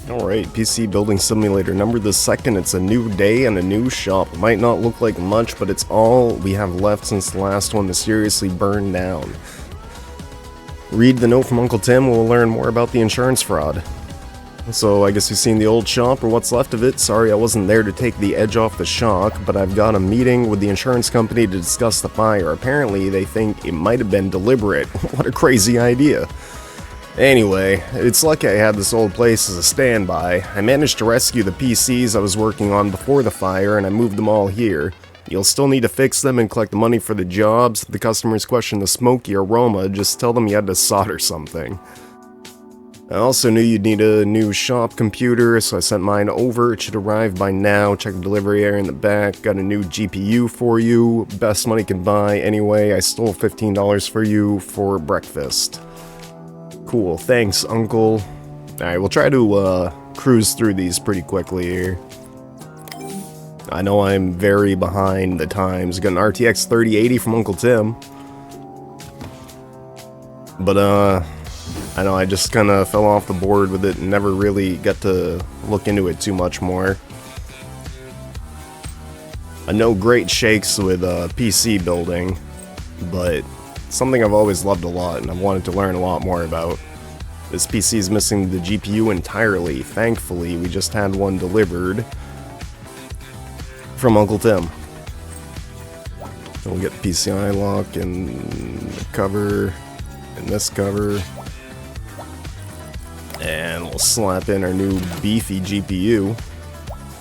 Alright, PC Building Simulator number the 2nd. It's a new day and a new shop. It might not look like much, but it's all we have left since the last one mysteriously burned down. Read the note from Uncle Tim, we'll learn more about the insurance fraud. So I guess you've seen the old shop, or what's left of it. Sorry I wasn't there to take the edge off the shock, but I've got a meeting with the insurance company to discuss the fire. Apparently they think it might have been deliberate. What a crazy idea. Anyway, it's lucky I had this old place as a standby. I managed to rescue the PCs I was working on before the fire, and I moved them all here. You'll still need to fix them and collect the money for the jobs. If the customers question the smoky aroma, just tell them you had to solder something. I also knew you'd need a new shop computer, so I sent mine over. It should arrive by now. Check the delivery area in the back. Got a new GPU for you. Best money can buy. Anyway, I stole $15 for you for breakfast. Cool, thanks, Uncle. Alright, we'll try to cruise through these pretty quickly here. I know I'm very behind the times. Got an RTX 3080 from Uncle Tim. But, I know I just kind of fell off the board with it and never really got to look into it too much more. I know great shakes with PC building, but it's something I've always loved a lot and I've wanted to learn a lot more about. This PC is missing the GPU entirely. Thankfully, we just had one delivered from Uncle Tim. We'll get the PCI lock and the cover and this cover. And we'll slap in our new beefy GPU.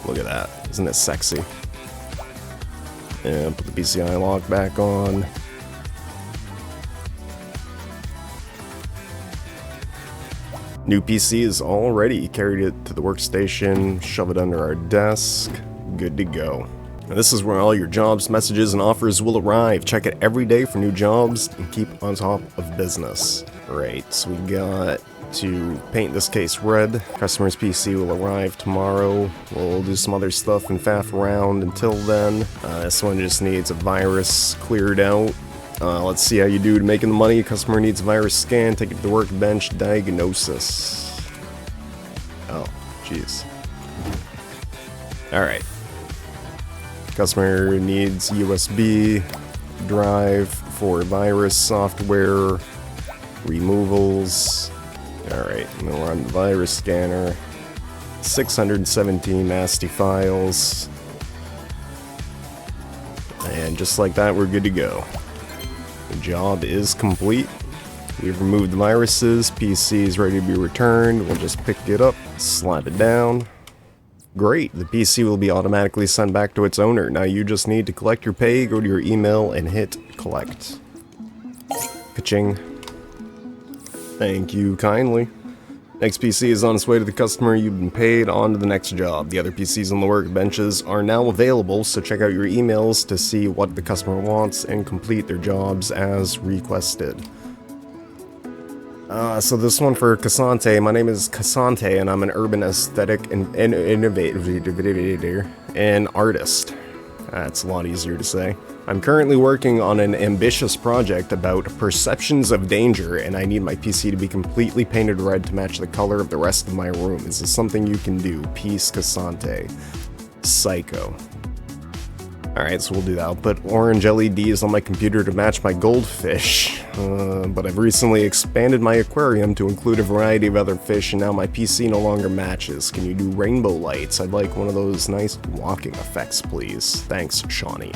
Look at that. Isn't it sexy? And put the PCI lock back on. New PC is all ready. Carried it to the workstation, shove it under our desk. Good to go. Now this is where all your jobs, messages, and offers will arrive. Check it every day for new jobs and keep on top of business. Right, so we got to paint this case red. Customer's PC will arrive tomorrow. We'll do some other stuff and faff around until then. This one just needs a virus cleared out. Let's see how you do to making the money. Customer needs a virus scan. Take it to the workbench. Diagnosis. Oh, jeez. Alright. Customer needs USB drive for virus software removals. Alright, we'll run the virus scanner. 617 nasty files. And just like that, we're good to go. The job is complete. We've removed the viruses. PC is ready to be returned. We'll just pick it up, slap it down. Great, the PC will be automatically sent back to its owner. Now you just need to collect your pay, go to your email, and hit collect. Ka-ching. Thank you kindly. Next PC is on its way to the customer. You've been paid. On to the next job. The other PCs on the workbenches are now available, so check out your emails to see what the customer wants and complete their jobs as requested. So this one for Casante. My name is Casante, and I'm an urban aesthetic and innovator and artist. That's a lot easier to say. I'm currently working on an ambitious project about perceptions of danger, and I need my PC to be completely painted red to match the color of the rest of my room. Is this something you can do? Peace, Casante. Psycho. Alright, so we'll do that. I'll put orange LEDs on my computer to match my goldfish. But I've recently expanded my aquarium to include a variety of other fish, and now my PC no longer matches. Can you do rainbow lights? I'd like one of those nice walking effects, please. Thanks, Shawnee.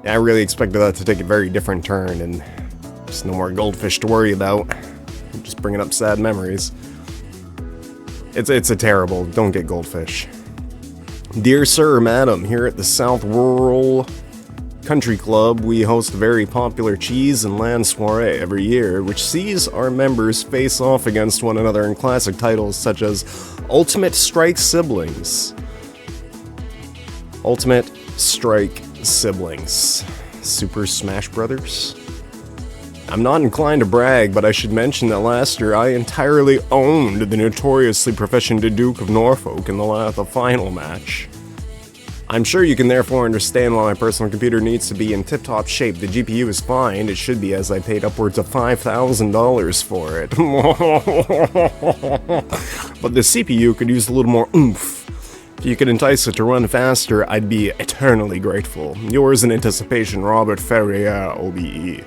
Yeah, I really expected that to take a very different turn, and just no more goldfish to worry about. I'm just bringing up sad memories. It's a terrible, don't get goldfish. Dear Sir, Madam, here at the South Rural Country Club, we host a very popular cheese and land soiree every year, which sees our members face off against one another in classic titles such as Ultimate Strike Siblings. Ultimate Strike Siblings. Super Smash Brothers? I'm not inclined to brag, but I should mention that last year I entirely owned the notoriously proficient Duke of Norfolk in the final match. I'm sure you can therefore understand why my personal computer needs to be in tip-top shape. The GPU is fine, it should be, as I paid upwards of $5,000 for it. but the CPU could use a little more oomph. If you could entice it to run faster, I'd be eternally grateful. Yours in anticipation, Robert Ferrier, OBE.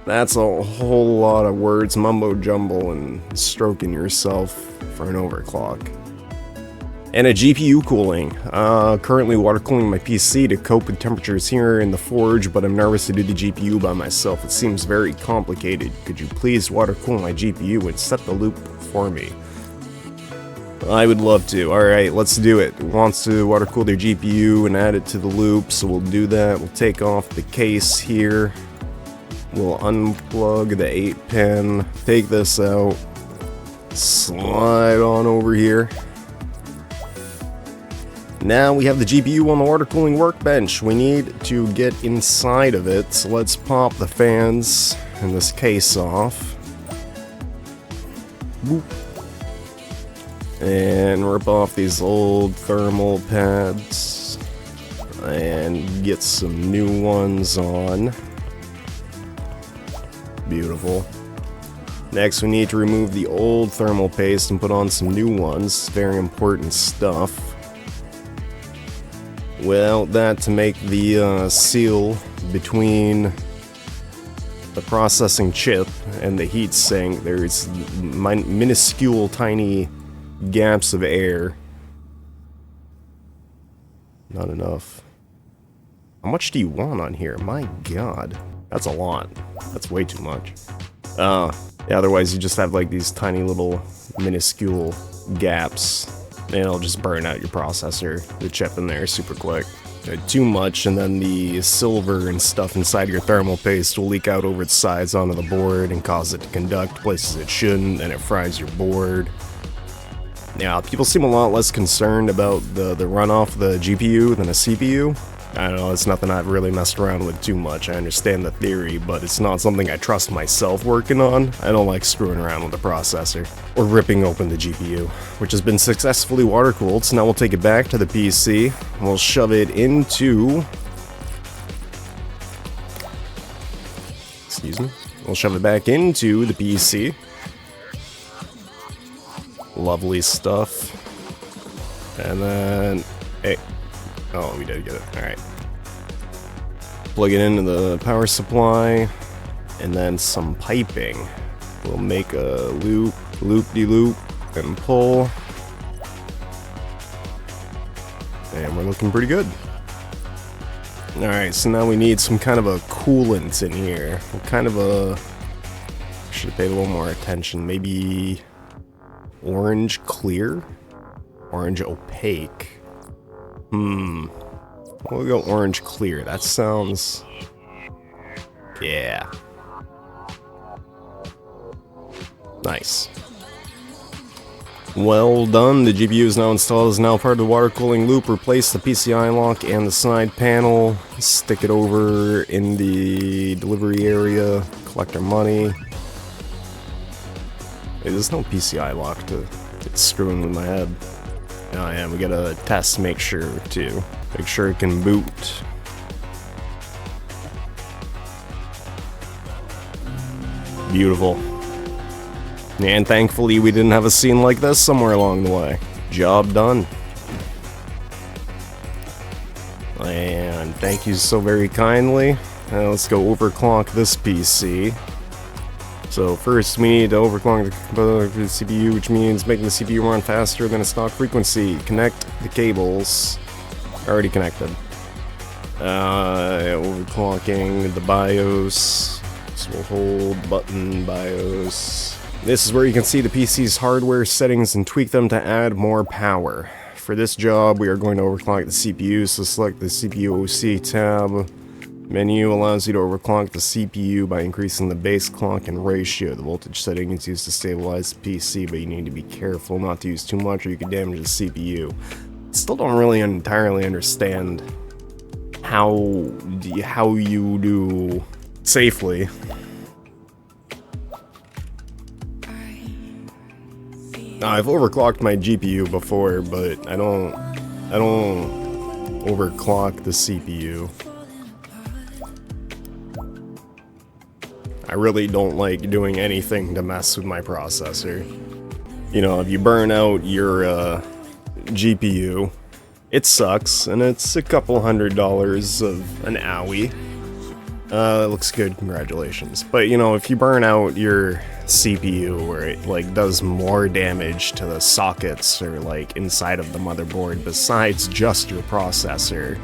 That's a whole lot of words, mumbo jumbo, and stroking yourself for an overclock. And a GPU cooling. Currently water cooling my PC to cope with temperatures here in the forge, but I'm nervous to do the GPU by myself. It seems very complicated. Could you please water cool my GPU and set the loop for me? I would love to. Alright, let's do it. It wants to water cool their GPU and add it to the loop, so we'll do that. We'll take off the case here. We'll unplug the 8-pin, take this out, slide on over here. Now we have the GPU on the water cooling workbench. We need to get inside of it, so let's pop the fans and this case off. Boop. And rip off these old thermal pads and get some new ones on. Beautiful. Next we need to remove the old thermal paste and put on some new ones. Very important stuff. Well, that to make the seal between the processing chip and the heatsink, there's minuscule tiny gaps of air. Not enough. How much do you want on here? My god. That's a lot. That's way too much. Yeah, otherwise you just have like these tiny little minuscule gaps, and it'll just burn out your processor, the chip in there super quick. Too much, and then the silver and stuff inside your thermal paste will leak out over its sides onto the board and cause it to conduct places it shouldn't, and it fries your board. Yeah, people seem a lot less concerned about the runoff of the GPU than a CPU. I don't know, it's nothing I've really messed around with too much. I understand the theory, but it's not something I trust myself working on. I don't like screwing around with the processor, or ripping open the GPU, which has been successfully water-cooled, so now we'll take it back to the PC. We'll shove it into... Excuse me. We'll shove it back into the PC. Lovely stuff. And then... Hey. Oh, we did get it. Alright. Plug it into the power supply, and then some piping. We'll make a loop, loop-de-loop, and pull. And we're looking pretty good. Alright, so now we need some kind of a coolant in here. What kind of a... Should have paid a little more attention. Maybe... orange clear? Orange opaque. We'll go orange clear. That sounds... Yeah. Nice. Well done. The GPU is now installed. Is now part of the water cooling loop. Replace the PCI lock and the side panel. Stick it over in the delivery area. Collect our money. Hey, there's no PCI lock to... It's screwing with my head. Oh yeah, we gotta test, make sure too. Make sure it can boot. Beautiful. And thankfully we didn't have a scene like this somewhere along the way. Job done. And thank you so very kindly. Now let's go overclock this PC. So first we need to overclock the CPU, which means making the CPU run faster than a stock frequency. Connect the cables. Already connected. Overclocking the BIOS. So we'll hold button BIOS. This is where you can see the PC's hardware settings and tweak them to add more power. For this job we are going to overclock the CPU, so select the CPU OC tab. Menu allows you to overclock the CPU by increasing the base clock and ratio. The voltage setting is used to stabilize the PC, but you need to be careful not to use too much or you could damage the CPU. Still don't really entirely understand how you do safely. I've overclocked my GPU before, but I don't overclock the CPU. I really don't like doing anything to mess with my processor. You know, if you burn out your GPU, it sucks, and it's a couple $100 of an owie. It looks good, congratulations. But you know, if you burn out your CPU where it like does more damage to the sockets or like inside of the motherboard besides just your processor,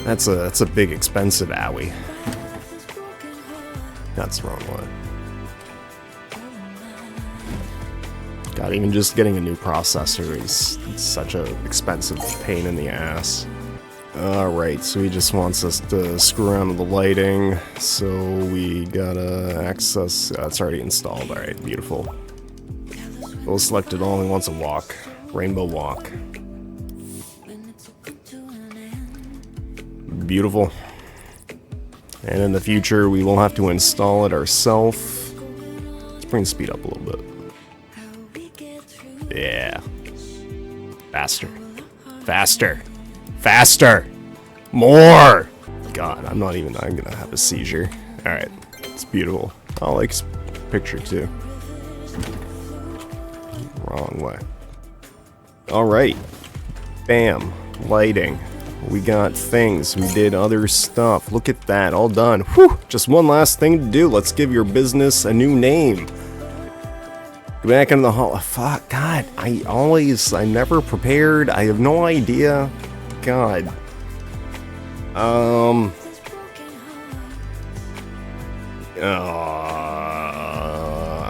that's a big expensive owie. That's the wrong one. God, even just getting a new processor is such an expensive pain in the ass. Alright, so he just wants us to screw around with the lighting, so we gotta access... it's already installed, alright, beautiful. We'll select it all, he wants a walk. Rainbow walk. Beautiful. And in the future, we will have to install it ourselves. Let's bring the speed up a little bit. Yeah. Faster. Faster. Faster! More! God, I'm gonna have a seizure. Alright, it's beautiful. I like this picture too. Wrong way. Alright. Bam. Lighting. We got things. We did other stuff. Look at that. All done. Whew! Just one last thing to do. Let's give your business a new name. Go back into the hall. Fuck, God. I'm never prepared. I have no idea. God. I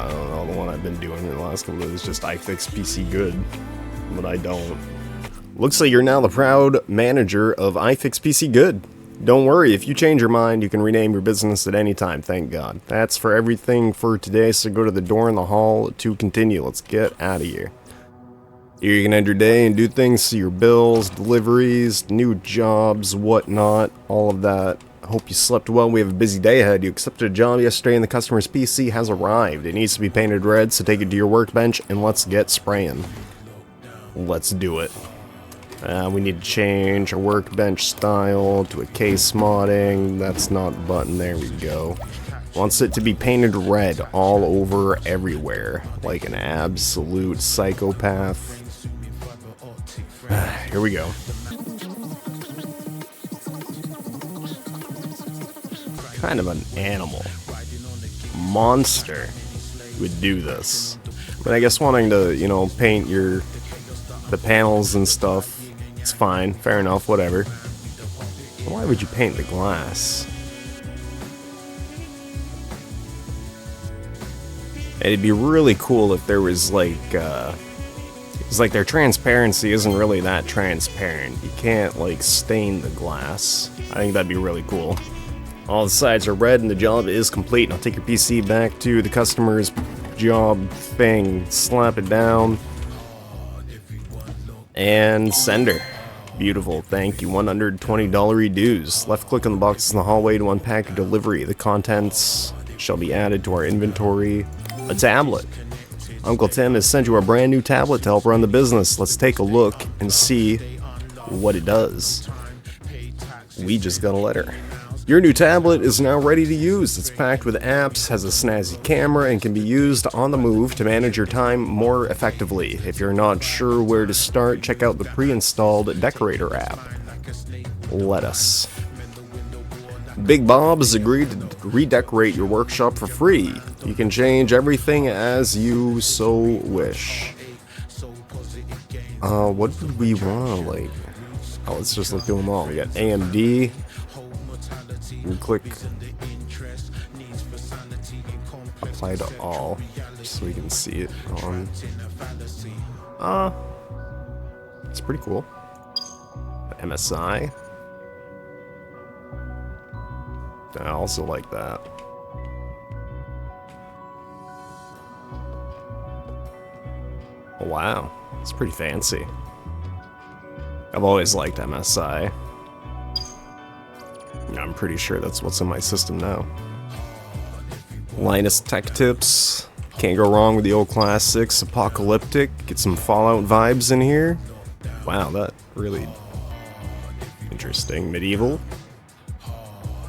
don't know, the one I've been doing in the last couple of days is just iFix PC Good, but I don't. Looks like you're now the proud manager of iFix PC Good. Don't worry, if you change your mind, you can rename your business at any time, thank God. That's for everything for today, so go to the door in the hall to continue. Let's get out of here. Here you can end your day and do things, see your bills, deliveries, new jobs, whatnot, all of that. I hope you slept well. We have a busy day ahead. You accepted a job yesterday and the customer's PC has arrived. It needs to be painted red, so take it to your workbench and let's get spraying. Let's do it. We need to change our workbench style to a case modding. That's not a button. There we go. Wants it to be painted red all over everywhere, like an absolute psychopath. Here we go. Kind of an animal. Monster would do this. But I guess wanting to, you know, paint the panels and stuff, it's fine, fair enough, whatever. Why would you paint the glass? It'd be really cool if there was like, it's like their transparency isn't really that transparent. You can't like stain the glass. I think that'd be really cool. All the sides are red and the job is complete. Now take your PC back to the customer's job thing, slap it down, and send her. Beautiful, thank you. $120 dues. Left click on the boxes in the hallway to unpack your delivery. The contents shall be added to our inventory. A tablet. Uncle Tim has sent you a brand new tablet to help run the business. Let's take a look and see what it does. We just got a letter. Your new tablet is now ready to use. It's packed with apps, has a snazzy camera, and can be used on the move to manage your time more effectively. If you're not sure where to start, check out the pre-installed Decorator app. Let us. Big Bob has agreed to redecorate your workshop for free. You can change everything as you so wish. What would we want, like? Oh, let's just look through them all. We got AMD. We click apply to all, just so we can see it on. It's pretty cool. MSI. I also like that. Oh, wow, it's pretty fancy. I've always liked MSI. I'm pretty sure that's what's in my system now. Linus Tech Tips. Can't go wrong with the old classics. Apocalyptic. Get some Fallout vibes in here. Wow, that really interesting. Medieval.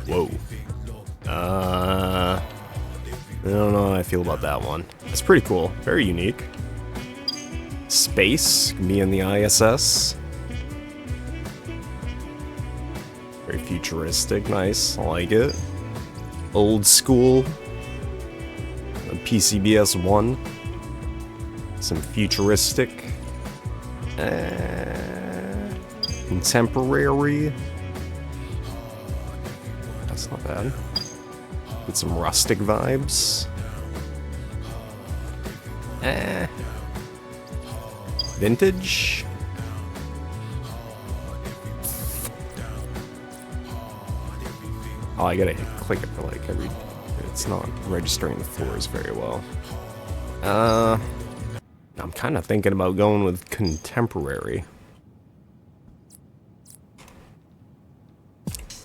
Whoa. I don't know how I feel about that one. It's pretty cool. Very unique. Space, me and the ISS. Very futuristic, nice, I like it. Old school. A PCBS 1. Some futuristic. Contemporary. That's not bad. With some rustic vibes. Vintage. Oh, I gotta click it for like every... It's not registering the floors very well. I'm kind of thinking about going with contemporary.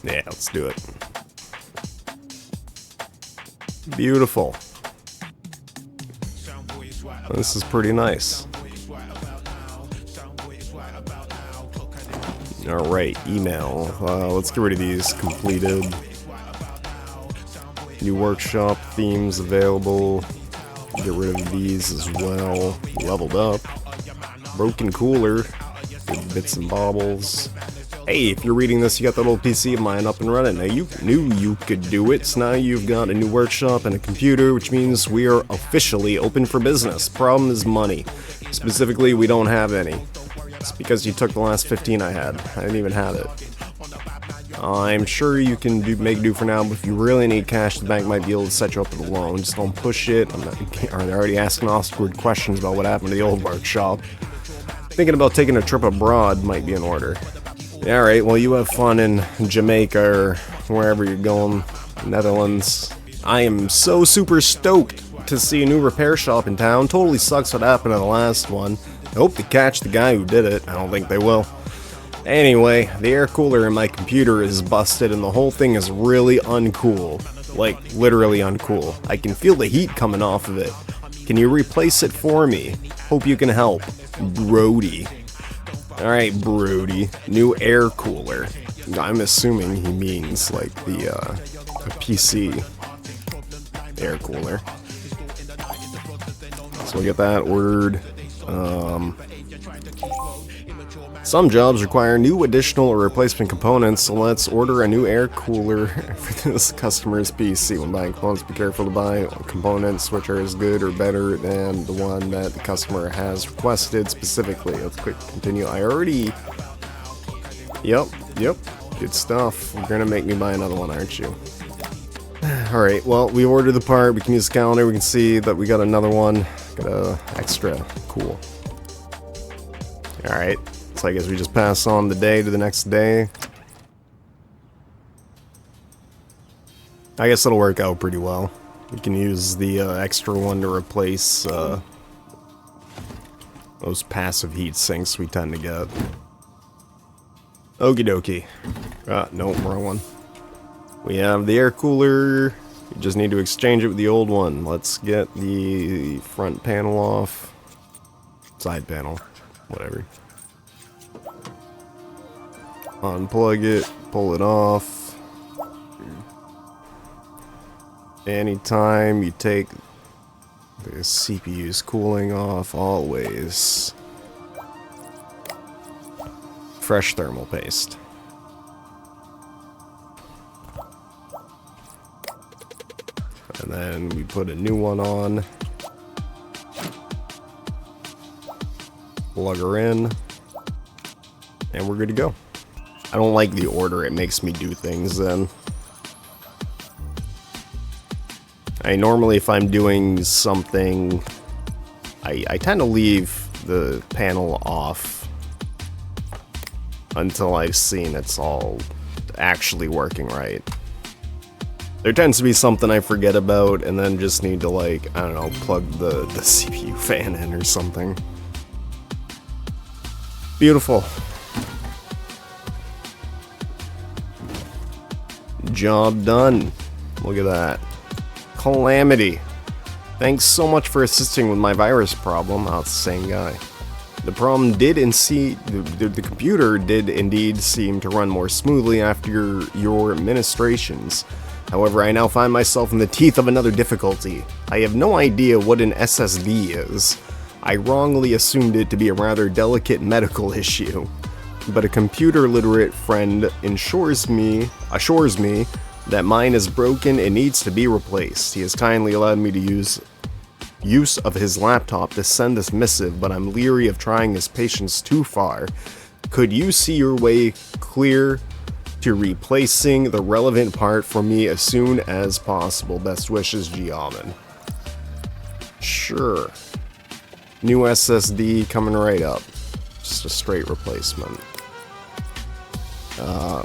Yeah, let's do it. Beautiful. This is pretty nice. Alright, email. Let's get rid of these. Completed. New workshop themes available. Get rid of these as well. Leveled up. Broken cooler. Good bits and bobbles. Hey, if you're reading this, you got that old PC of mine up and running. Now, you knew you could do it, so now you've got a new workshop and a computer, which means we are officially open for business. Problem is money. Specifically, we don't have any. It's because you took the last 15 I had. I didn't even have it. I'm sure you can make do for now, but if you really need cash, the bank might be able to set you up with a loan. Just don't push it. They're already asking awkward questions about what happened to the old workshop. Thinking about taking a trip abroad might be in order. Alright, well, you have fun in Jamaica or wherever you're going, Netherlands. I am so super stoked to see a new repair shop in town. Totally sucks what happened to the last one. I hope they catch the guy who did it. I don't think they will. Anyway, the air cooler in my computer is busted and the whole thing is really uncool. Like, literally uncool. I can feel the heat coming off of it. Can you replace it for me? Hope you can help. Brody. Alright, Brody. New air cooler. I'm assuming he means, like, the PC air cooler. So we get that ordered. Some jobs require new additional or replacement components, so let's order a new air cooler for this customer's PC. When buying components, be careful to buy components which are as good or better than the one that the customer has requested specifically. Let's click continue. I already... Yep, good stuff. You're gonna make me buy another one, aren't you? Alright, well, we ordered the part. We can use the calendar. We can see that we got another one. Got a extra. Cool. Alright. So I guess we just pass on the day to the next day. I guess it'll work out pretty well. We can use the extra one to replace those passive heat sinks we tend to get. Okie dokie. Nope, wrong one. We have the air cooler. We just need to exchange it with the old one. Let's get the front panel off. Side panel. Whatever. Unplug it, pull it off. Anytime you take the CPU's cooling off, always fresh thermal paste. And then we put a new one on. Plug her in. And we're good to go. I don't like the order it makes me do things then. Normally if I'm doing something, I tend to leave the panel off until I've seen it's all actually working right. There tends to be something I forget about and then just need to, like, I don't know, plug the CPU fan in or something. Beautiful. Job done. Look at that. Calamity. Thanks so much for assisting with my virus problem. Oh, it's the same guy. The problem did the computer did indeed seem to run more smoothly after your administrations. However, I now find myself in the teeth of another difficulty. I have no idea what an SSD is. I wrongly assumed it to be a rather delicate medical issue, but a computer-literate friend assures me that mine is broken and needs to be replaced. He has kindly allowed me to use of his laptop to send this missive, but I'm leery of trying his patience too far. Could you see your way clear to replacing the relevant part for me as soon as possible? Best wishes, Giaman. Sure. New SSD coming right up. Just a straight replacement.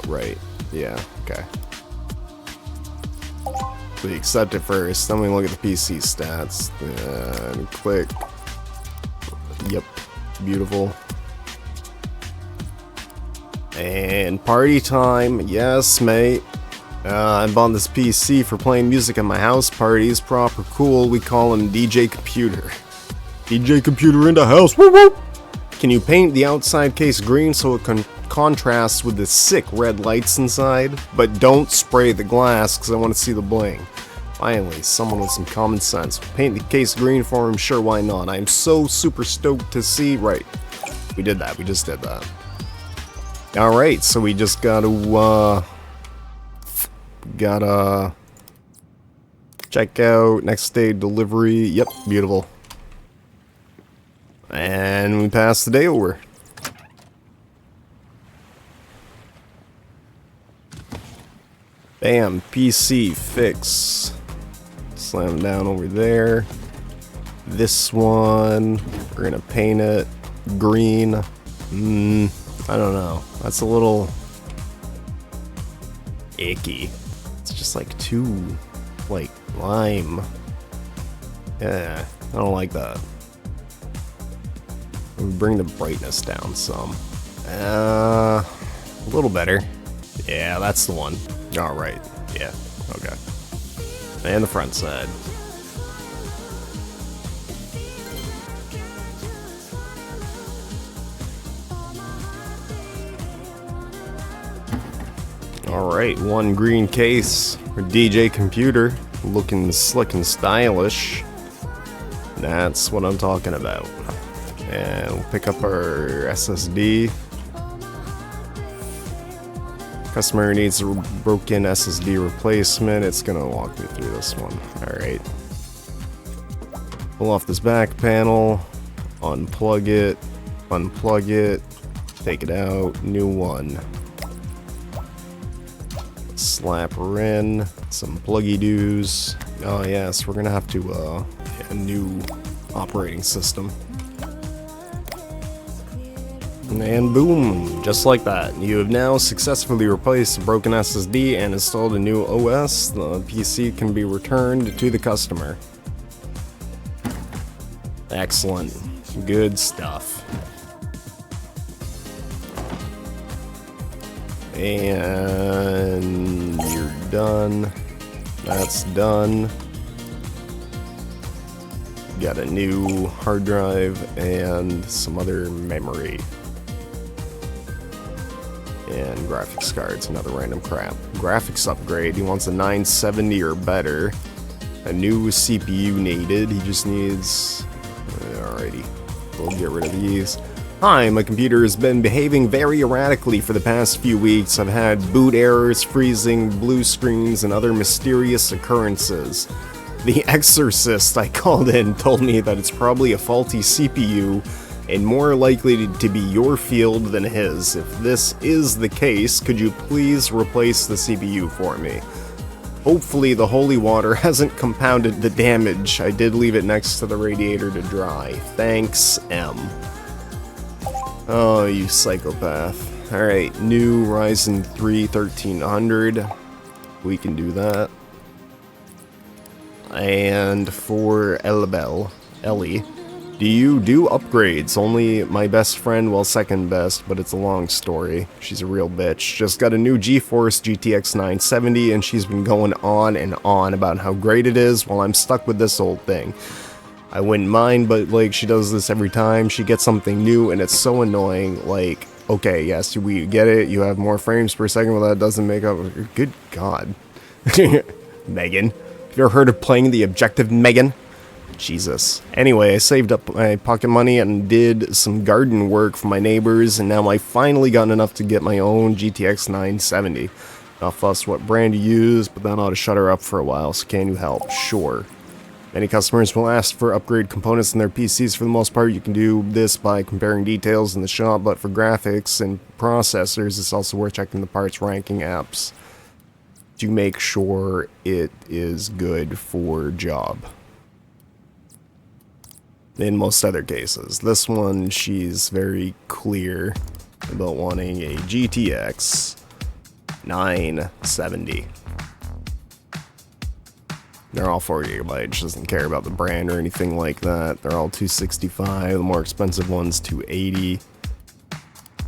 Right. Yeah, okay. So we accept it first, then we look at the PC stats. Then click. Yep. Beautiful. And party time. Yes, mate. I bought this PC for playing music at my house parties. Proper cool. We call him DJ Computer. DJ Computer in the house. Woo woo! Can you paint the outside case green so it can contrast with the sick red lights inside? But don't spray the glass because I want to see the bling. Finally, someone with some common sense. Paint the case green for him? Sure, why not? I'm so super stoked to see. Right. We did that. We just did that. Alright, so we just gotta check out next day delivery. Yep, beautiful. And we pass the day over. Bam, PC fix. Slam down over there. This one, we're gonna paint it green. I don't know. That's a little icky. It's just like too, like, lime. Yeah, I don't like that. We bring the brightness down some. A little better. Yeah, that's the one. Alright. Yeah, okay. And the front side. Alright, one green case for DJ Computer, looking slick and stylish. That's what I'm talking about. And we'll pick up our SSD. Customer needs a broken SSD replacement. It's gonna walk me through this one. Alright. Pull off this back panel, unplug it, take it out, new one. Slap her in, some pluggy doos. Oh yes, we're gonna have to get a new operating system. And boom, just like that. You have now successfully replaced a broken SSD and installed a new OS. The PC can be returned to the customer. Excellent. Good stuff. And you're done. That's done. Got a new hard drive and some other memory. And graphics cards, another random crap. Graphics upgrade, he wants a 970 or better. A new CPU needed, he just needs... Alrighty, we'll get rid of these. Hi, my computer has been behaving very erratically for the past few weeks. I've had boot errors, freezing, blue screens, and other mysterious occurrences. The exorcist I called in told me that it's probably a faulty CPU and more likely to be your field than his. If this is the case, could you please replace the CPU for me? Hopefully the holy water hasn't compounded the damage. I did leave it next to the radiator to dry. Thanks, M. Oh, you psychopath. Alright, new Ryzen 3 1300. We can do that. And for Ellie, do you do upgrades? Only my best friend, well, second best, but it's a long story. She's a real bitch. Just got a new GeForce GTX 970, and she's been going on and on about how great it is while I'm stuck with this old thing. I wouldn't mind, but, like, she does this every time. She gets something new, and it's so annoying. Like, okay, yes, we get it. You have more frames per second, well, that doesn't make up... Good God. Megan. Have you ever heard of playing the objective, Megan? Jesus. Anyway, I saved up my pocket money and did some garden work for my neighbors, and now I finally got enough to get my own GTX 970. Not fussed what brand you use, but that ought to shut her up for a while, so can you help? Sure. Many customers will ask for upgrade components in their PCs. For the most part, you can do this by comparing details in the shop, but for graphics and processors, it's also worth checking the parts ranking apps to make sure it is good for job. In most other cases. This one, she's very clear about wanting a GTX 970. They're all 4 GB. She doesn't care about the brand or anything like that. They're all 265. The more expensive one's 280.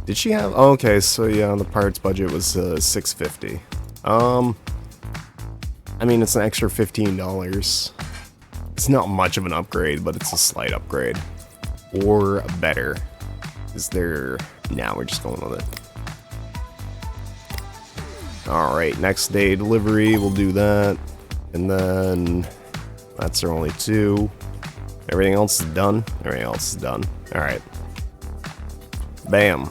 Did she have? Oh, okay, so yeah, the parts budget was 650. I mean, it's an extra $15. It's not much of an upgrade, but it's a slight upgrade. Or better. Is there... Nah, we're just going with it. Alright, next day delivery, we'll do that. And then... That's our only two. Everything else is done? Everything else is done. Alright. Bam.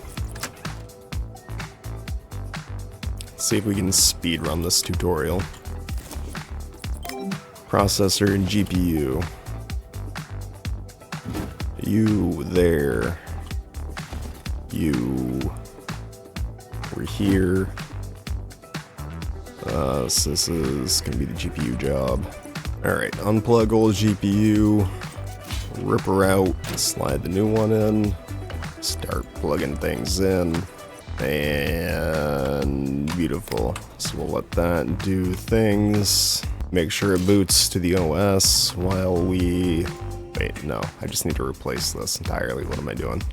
Let's see if we can speed run this tutorial. Processor and GPU. You there. You were here. So this is gonna be the GPU job. Alright, unplug old GPU. Rip her out. Slide the new one in. Start plugging things in. And beautiful. So we'll let that do things. Make sure it boots to the OS while we... Wait, no. I just need to replace this entirely. What am I doing?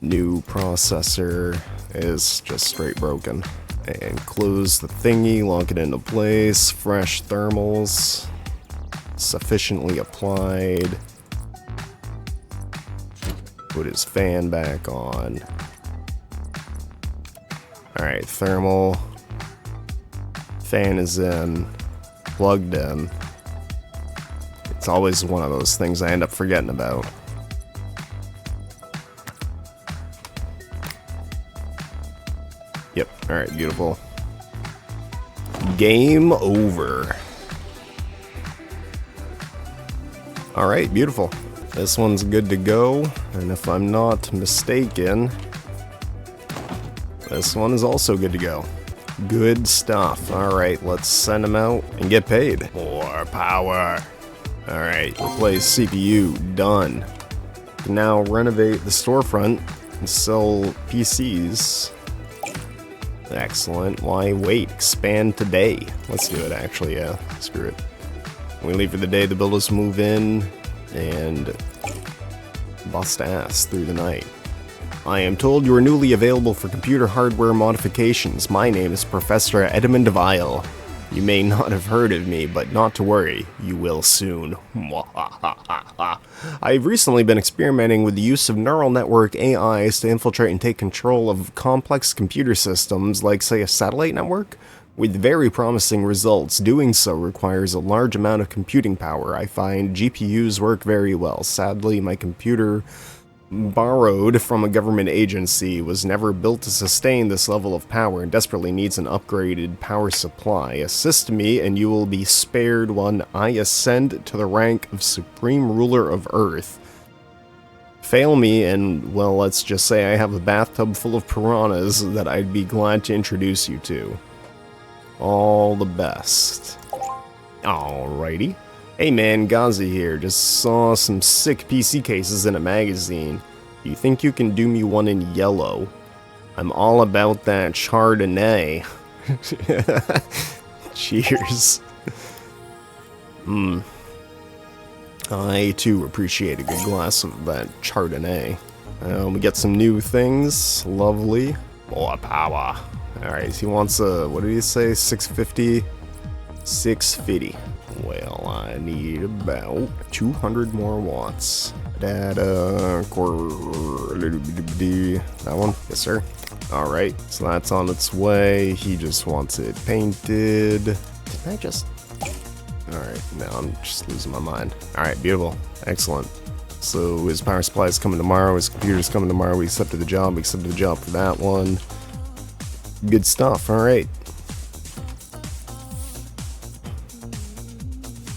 New processor is just straight broken. And close the thingy, lock it into place. Fresh thermals. Sufficiently applied. Put his fan back on. Alright, thermal. Fan is in. Plugged in. It's always one of those things I end up forgetting about. Yep, alright, beautiful. Game over. Alright, beautiful. This one's good to go, and if I'm not mistaken, this one is also good to go. Good stuff. Alright, let's send them out and get paid. More power. Alright, replace CPU. Done. Now renovate the storefront and sell PCs. Excellent. Why wait? Expand today. Let's do it, actually, yeah. Screw it. We leave for the day, the builders move in and bust ass through the night. I am told you are newly available for computer hardware modifications. My name is Professor Edmund Weil. You may not have heard of me, but not to worry, you will soon. I've recently been experimenting with the use of neural network AIs to infiltrate and take control of complex computer systems, like, say, a satellite network. With very promising results. Doing so requires a large amount of computing power. I find GPUs work very well. Sadly, my computer, borrowed from a government agency, was never built to sustain this level of power and desperately needs an upgraded power supply. Assist me and you will be spared when I ascend to the rank of Supreme Ruler of Earth. Fail me and, well, let's just say I have a bathtub full of piranhas that I'd be glad to introduce you to. All the best. Alrighty. Hey man, Gazi here. Just saw some sick PC cases in a magazine. You think you can do me one in yellow? I'm all about that Chardonnay. Cheers. I too appreciate a good glass of that Chardonnay. We get some new things. Lovely. More power. Alright, he wants a, what did he say? 650? 650. Well, I need about 200 more watts. Data, that one? Yes, sir. Alright, so that's on its way. He just wants it painted. Didn't I just... Alright, now I'm just losing my mind. Alright, beautiful. Excellent. So his power supply is coming tomorrow, his computer's coming tomorrow, we accepted the job for that one. Good stuff, alright.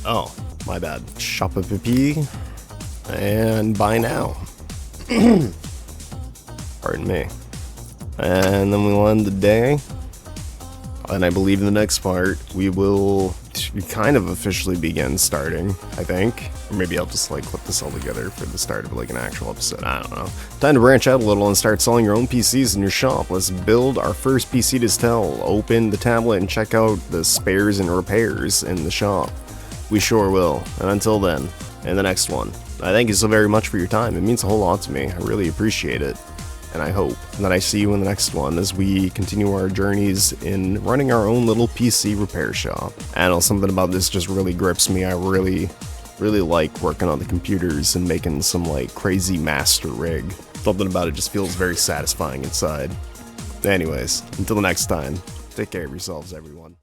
Oh, my bad. Shop a PP. And buy now. Pardon me. And then we'll end the day. And I believe in the next part, we will kind of officially begin starting, I think. Or maybe I'll just like clip this all together for the start of like an actual episode. I don't know. Time to branch out a little and start selling your own PCs in your shop. Let's build our first PC to sell. Open the tablet and check out the spares and repairs in the shop. We sure will. And until then, in the next one, I thank you so very much for your time. It means a whole lot to me. I really appreciate it. And I hope that I see you in the next one as we continue our journeys in running our own little PC repair shop. And something about this just really grips me. I really like working on the computers and making some like crazy master rig. Something about it just feels very satisfying inside. Anyways, until the next time, take care of yourselves, everyone.